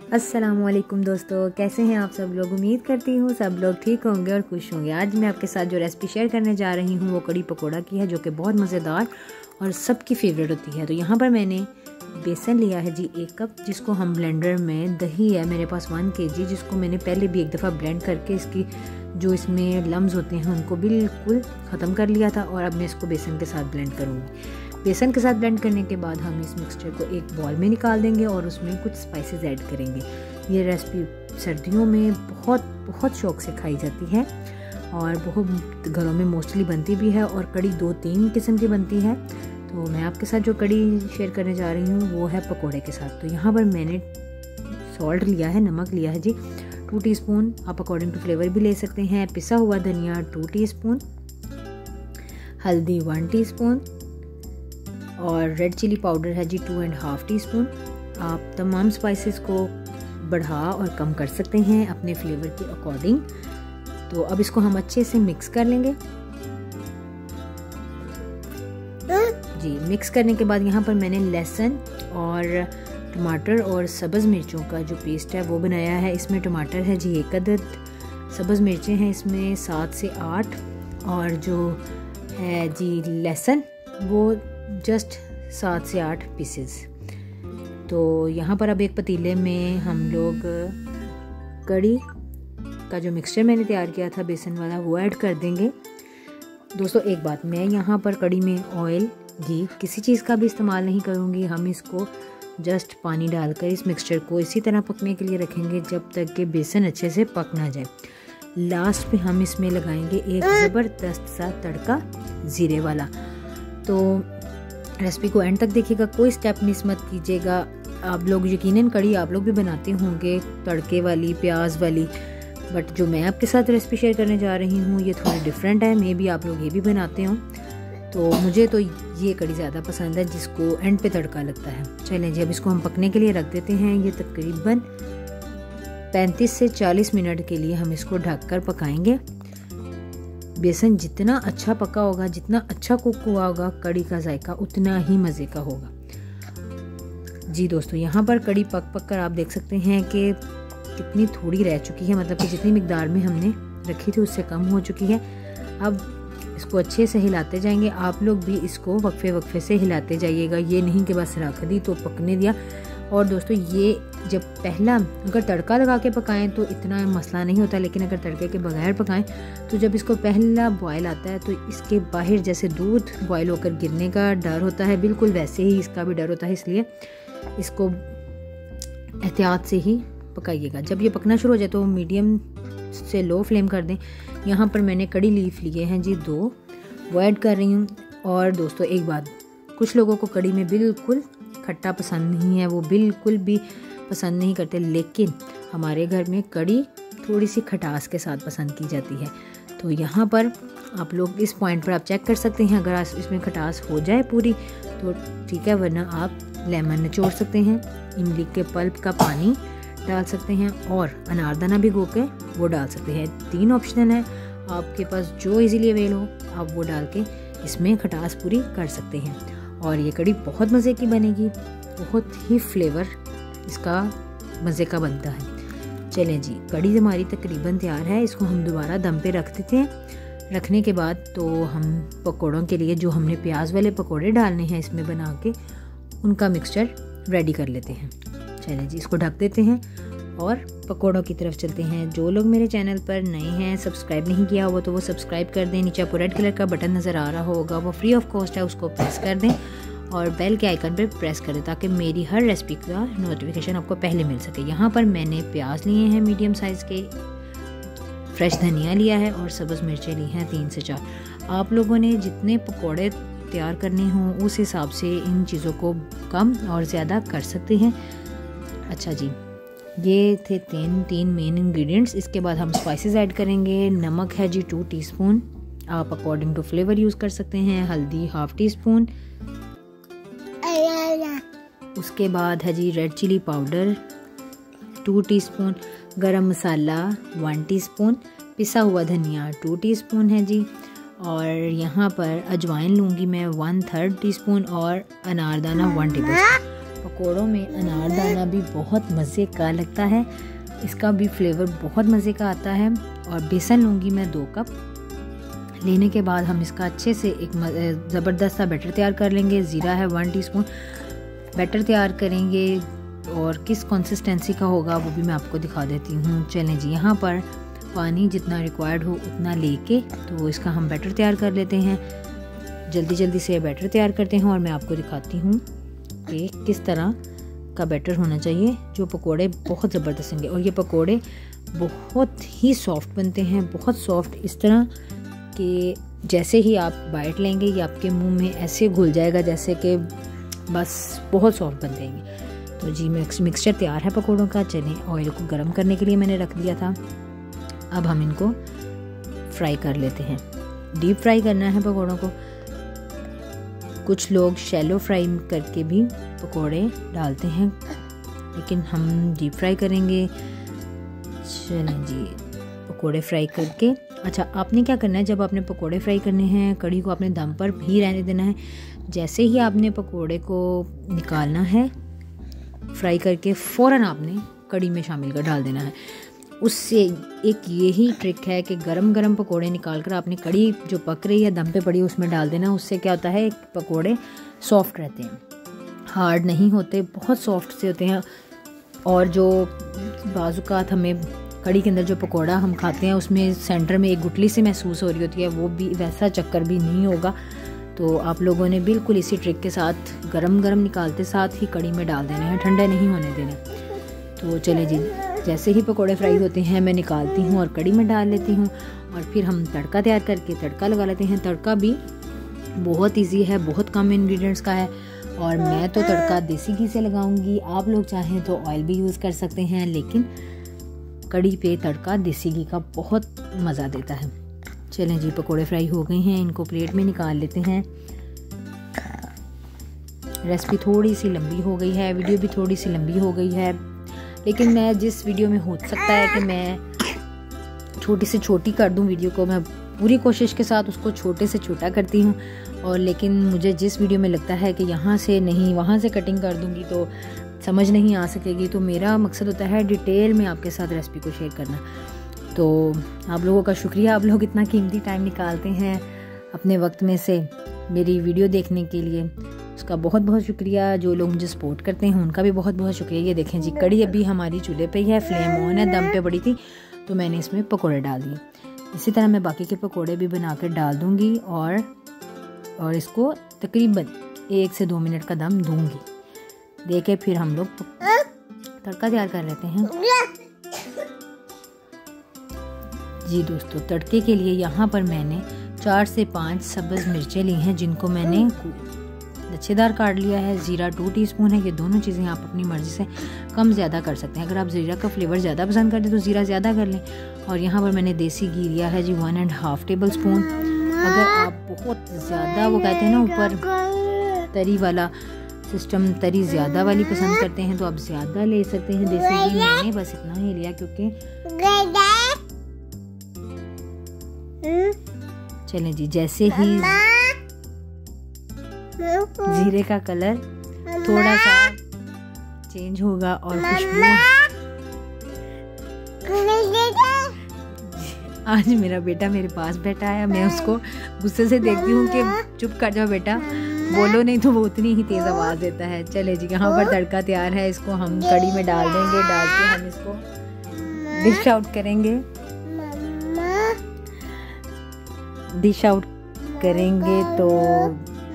अस्सलामुअलैकुम दोस्तों, कैसे हैं आप सब लोग। उम्मीद करती हूँ सब लोग ठीक होंगे और खुश होंगे। आज मैं आपके साथ जो रेसिपी शेयर करने जा रही हूँ वो कड़ी पकोड़ा की है, जो कि बहुत मज़ेदार और सबकी फेवरेट होती है। तो यहाँ पर मैंने बेसन लिया है जी 1 कप, जिसको हम ब्लेंडर में, दही है मेरे पास 1 kg, जिसको मैंने पहले भी एक दफ़ा ब्लेंड करके इसकी जो इसमें लम्स होते हैं उनको बिल्कुल ख़त्म कर लिया था। और अब मैं इसको बेसन के साथ ब्लेंड करूँगी। बेसन के साथ ब्लेंड करने के बाद हम इस मिक्सचर को एक बॉल में निकाल देंगे और उसमें कुछ स्पाइसेस ऐड करेंगे। ये रेसिपी सर्दियों में बहुत शौक़ से खाई जाती है और बहुत घरों में मोस्टली बनती भी है। और कड़ी 2-3 किस्म की बनती है। तो मैं आपके साथ जो कड़ी शेयर करने जा रही हूँ वो है पकोड़े के साथ। तो यहाँ पर मैंने सॉल्ट लिया है, नमक लिया है जी 2 टीस्पून, आप अकॉर्डिंग टू फ्लेवर भी ले सकते हैं। पिसा हुआ धनिया 2 टीस्पून, हल्दी 1 टीस्पून और रेड चिली पाउडर है जी 2.5 टीस्पून। आप तमाम स्पाइसेस को बढ़ा और कम कर सकते हैं अपने फ्लेवर के अकॉर्डिंग। तो अब इसको हम अच्छे से मिक्स कर लेंगे जी। मिक्स करने के बाद यहाँ पर मैंने लहसुन और टमाटर और सब्ज़ मिर्चों का जो पेस्ट है वो बनाया है। इसमें टमाटर है जी 1 अदद, सब्ज़ मिर्चें हैं इसमें 7 से 8 और जो है जी लहसुन वो जस्ट 7 से 8 पीसेस। तो यहाँ पर अब एक पतीले में हम लोग कड़ी का जो मिक्सचर मैंने तैयार किया था बेसन वाला वो ऐड कर देंगे। दोस्तों एक बात, मैं यहाँ पर कड़ी में ऑयल, घी किसी चीज़ का भी इस्तेमाल नहीं करूँगी। हम इसको जस्ट पानी डालकर इस मिक्सचर को इसी तरह पकने के लिए रखेंगे जब तक कि बेसन अच्छे से पक ना जाए। लास्ट पे हम इसमें लगाएंगे एक ज़बरदस्त सा तड़का ज़ीरे वाला। तो रेसिपी को एंड तक देखिएगा, कोई स्टेप मिस मत कीजिएगा। आप लोग यकीनन कड़ी आप लोग भी बनाते होंगे तड़के वाली, प्याज वाली, बट जो मैं आपके साथ रेसिपी शेयर करने जा रही हूँ ये थोड़ी डिफरेंट है। मे बी आप लोग ये भी बनाते हो, तो मुझे तो ये कड़ी ज़्यादा पसंद है जिसको एंड पे तड़का लगता है। चलें जी, अब इसको हम पकने के लिए रख देते हैं। ये तकरीबन 35 से 40 मिनट के लिए हम इसको ढककर पकाएंगे। बेसन जितना अच्छा पका होगा, जितना अच्छा कुक हुआ होगा, कड़ी का जायका उतना ही मज़े का होगा जी। दोस्तों यहाँ पर कड़ी पक कर आप देख सकते हैं कि कितनी थोड़ी रह चुकी है, मतलब कि जितनी मिकदार में हमने रखी थी उससे कम हो चुकी है। अब इसको अच्छे से हिलाते जाएंगे। आप लोग भी इसको वक्फे से हिलाते जाइएगा, ये नहीं कि बस रख दी तो पकने दिया। और दोस्तों ये जब पहला अगर तड़का लगा के पकाएं तो इतना मसला नहीं होता, लेकिन अगर तड़के के बगैर पकाएं तो जब इसको पहला बॉयल आता है तो इसके बाहर जैसे दूध बॉयल होकर गिरने का डर होता है, बिल्कुल वैसे ही इसका भी डर होता है। इसलिए इसको एहतियात से ही पकाइएगा। जब ये पकना शुरू हो जाए तो मीडियम से लो फ्लेम कर दें। यहाँ पर मैंने कड़ी लीफ लिए हैं जी 2, वो ऐड कर रही हूँ। और दोस्तों एक बात, कुछ लोगों को कड़ी में बिल्कुल खट्टा पसंद नहीं है, वो बिल्कुल भी पसंद नहीं करते, लेकिन हमारे घर में कड़ी थोड़ी सी खटास के साथ पसंद की जाती है। तो यहाँ पर आप लोग इस पॉइंट पर आप चेक कर सकते हैं, अगर इसमें खटास हो जाए पूरी तो ठीक है, वरना आप लेमन निचोड़ सकते हैं, इमली के पल्प का पानी डाल सकते हैं और अनारदाना भिगो के वो डाल सकते हैं। 3 ऑप्शन है आपके पास, जो इजीली अवेल हो आप वो डाल के इसमें खटास पूरी कर सकते हैं। और ये कड़ी बहुत मज़े की बनेगी, बहुत ही फ्लेवर इसका मज़े का बनता है। चलें जी, कड़ी हमारी तकरीबन तैयार है। इसको हम दोबारा दम पे रख देते हैं। रखने के बाद तो हम पकोड़ों के लिए जो हमने प्याज वाले पकोड़े डालने हैं इसमें बना के उनका मिक्सचर रेडी कर लेते हैं। चलें जी, इसको ढक देते हैं और पकोड़ों की तरफ चलते हैं। जो लोग मेरे चैनल पर नए हैं, सब्सक्राइब नहीं किया हुआ तो वो सब्सक्राइब कर दें। नीचे आपको रेड कलर का बटन नज़र आ रहा होगा, वो फ्री ऑफ कॉस्ट है, उसको प्रेस कर दें और बेल के आइकन पर प्रेस कर दें ताकि मेरी हर रेसिपी का नोटिफिकेशन आपको पहले मिल सके। यहाँ पर मैंने प्याज लिए हैं मीडियम साइज़ के, फ्रेश धनिया लिया है और सब्ज़ मिर्चें ली हैं 3 से 4। आप लोगों ने जितने पकोड़े तैयार करने हों उस हिसाब से इन चीज़ों को कम और ज़्यादा कर सकते हैं। अच्छा जी, ये थे 3 मेन इंग्रेडिएंट्स। इसके बाद हम स्पाइसेस ऐड करेंगे। नमक है जी 2 टीस्पून, आप अकॉर्डिंग टू फ्लेवर यूज़ कर सकते हैं। हल्दी 1/2 टीस्पून। उसके बाद है जी रेड चिली पाउडर 2 टीस्पून, गरम मसाला 1 टीस्पून, पिसा हुआ धनिया 2 टीस्पून है जी। और यहाँ पर अजवाइन लूँगी मैं 1/3 टीस्पून और अनारदाना 1 टेबलस्पून। पकोड़ों में अनारदाना भी बहुत मज़े का लगता है, इसका भी फ्लेवर बहुत मज़े का आता है। और बेसन लूँगी मैं 2 कप। लेने के बाद हम इसका अच्छे से एक ज़बरदस्त सा बैटर तैयार कर लेंगे। ज़ीरा है 1 टीस्पून, बैटर तैयार करेंगे और किस कंसिस्टेंसी का होगा वो भी मैं आपको दिखा देती हूँ। चलें जी, यहाँ पर पानी जितना रिक्वायर्ड हो उतना लेके तो इसका हम बैटर तैयार कर लेते हैं। जल्दी जल्दी से बैटर तैयार करते हैं और मैं आपको दिखाती हूँ कि किस तरह का बैटर होना चाहिए, जो पकोड़े बहुत ज़बरदस्त होंगे। और ये पकोड़े बहुत ही सॉफ्ट बनते हैं, बहुत सॉफ्ट, इस तरह कि जैसे ही आप बाइट लेंगे ये आपके मुंह में ऐसे घुल जाएगा जैसे कि बस बहुत सॉफ्ट बन जाएंगे। तो जी मिक्सचर तैयार है पकोड़ों का। चलें, ऑयल को गर्म करने के लिए मैंने रख दिया था। अब हम इनको फ्राई कर लेते हैं। डीप फ्राई करना है पकोड़ों को। कुछ लोग शैलो फ्राई करके भी पकोड़े डालते हैं, लेकिन हम डीप फ्राई करेंगे। चलें जी, पकोड़े फ्राई करके, अच्छा आपने क्या करना है, जब आपने पकोड़े फ्राई करने हैं कढ़ी को आपने दम पर भी रहने देना है। जैसे ही आपने पकोड़े को निकालना है फ्राई करके, फ़ौरन आपने कढ़ी में शामिल कर डाल देना है। उससे एक यही ट्रिक है कि गरम गरम पकोड़े निकाल कर आपने कढ़ी जो पक रही है दम पे पड़ी उसमें डाल देना। उससे क्या होता है, पकोड़े सॉफ्ट रहते हैं, हार्ड नहीं होते, बहुत सॉफ्ट से होते हैं। और जो बाजुकात हमें कढ़ी के अंदर जो पकोड़ा हम खाते हैं उसमें सेंटर में एक गुठली सी महसूस हो रही होती है, वो भी वैसा चक्कर भी नहीं होगा। तो आप लोगों ने बिल्कुल इसी ट्रिक के साथ गरम गरम निकालते साथ ही कढ़ी में डाल देने हैं, ठंडे नहीं होने देने। तो चले जी, जैसे ही पकोड़े फ्राई होते हैं मैं निकालती हूँ और कढ़ी में डाल लेती हूँ और फिर हम तड़का तैयार करके तड़का लगा लेते हैं। तड़का भी बहुत इजी है, बहुत कम इंग्रेडिएंट्स का है और मैं तो तड़का देसी घी से लगाऊंगी। आप लोग चाहें तो ऑयल भी यूज़ कर सकते हैं, लेकिन कढ़ी पे तड़का देसी घी का बहुत मज़ा देता है। चलें जी, पकोड़े फ्राई हो गए हैं, इनको प्लेट में निकाल लेते हैं। रेसिपी थोड़ी सी लंबी हो गई है, वीडियो भी थोड़ी सी लंबी हो गई है, लेकिन मैं जिस वीडियो में हो सकता है कि मैं छोटी से छोटी कर दूं वीडियो को, मैं पूरी कोशिश के साथ उसको छोटे से छोटा करती हूं। और लेकिन मुझे जिस वीडियो में लगता है कि यहाँ से नहीं वहाँ से कटिंग कर दूंगी तो समझ नहीं आ सकेगी, तो मेरा मकसद होता है डिटेल में आपके साथ रेसिपी को शेयर करना। तो आप लोगों का शुक्रिया, आप लोग इतना कीमती टाइम निकालते हैं अपने वक्त में से मेरी वीडियो देखने के लिए, उसका बहुत बहुत शुक्रिया। जो लोग मुझे सपोर्ट करते हैं उनका भी बहुत बहुत शुक्रिया। ये देखें जी, कढ़ी अभी हमारी चूल्हे पे ही है, फ्लेम ऑन है, दम पे पड़ी थी तो मैंने इसमें पकोड़े डाल दिए। इसी तरह मैं बाकी के पकोड़े भी बना कर डाल दूँगी और इसको तकरीबन 1 से 2 मिनट का दम दूँगी। देखे फिर हम लोग तड़का तैयार कर लेते हैं। जी दोस्तों, तड़के के लिए यहाँ पर मैंने 4 से 5 सब्ज़ मिर्चें ली हैं, जिनको मैंने लच्छेदार काट लिया है। ज़ीरा 2 टीस्पून है। ये दोनों चीज़ें आप अपनी मर्ज़ी से कम ज़्यादा कर सकते हैं। अगर आप ज़ीरा का फ्लेवर ज़्यादा पसंद करते हैं तो ज़ीरा ज़्यादा कर लें। और यहाँ पर मैंने देसी घी लिया है जी 1.5 टेबल स्पून। अगर आप बहुत ज़्यादा, वो कहते हैं ना ऊपर तरी वाला सिस्टम, तरी ज़्यादा वाली पसंद करते हैं तो आप ज़्यादा ले सकते हैं देसी घी। मैंने बस इतना ही लिया क्योंकि चलें जी, जैसे ही जीरे का कलर थोड़ा सा चेंज होगा और खुशबू, आज मेरा बेटा मेरे पास बैठा है, मैं उसको गुस्से से देखती हूँ कि चुप कर जाओ बेटा, बोलो नहीं तो वो उतनी ही तेज़ आवाज़ देता है। चले जी, यहाँ पर तड़का तैयार है, इसको हम कढ़ी में डाल देंगे। डाल के हम इसको डिश आउट करेंगे। डिश आउट करेंगे तो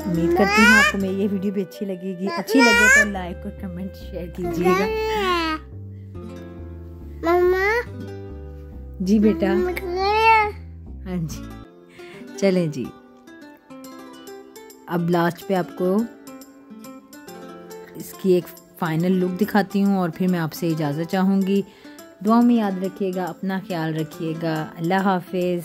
उम्मीद करती हूँ आपको मेरी ये वीडियो भी अच्छी लगेगी। अच्छी लगे तो लाइक और कमेंट शेयर कीजिएगा। मम्मा जी बेटा, हाँ जी। चलें जी, अब लास्ट पे आपको इसकी एक फाइनल लुक दिखाती हूँ और फिर मैं आपसे इजाज़त चाहूँगी। दुआ में याद रखिएगा, अपना ख्याल रखिएगा। अल्लाह हाफिज़।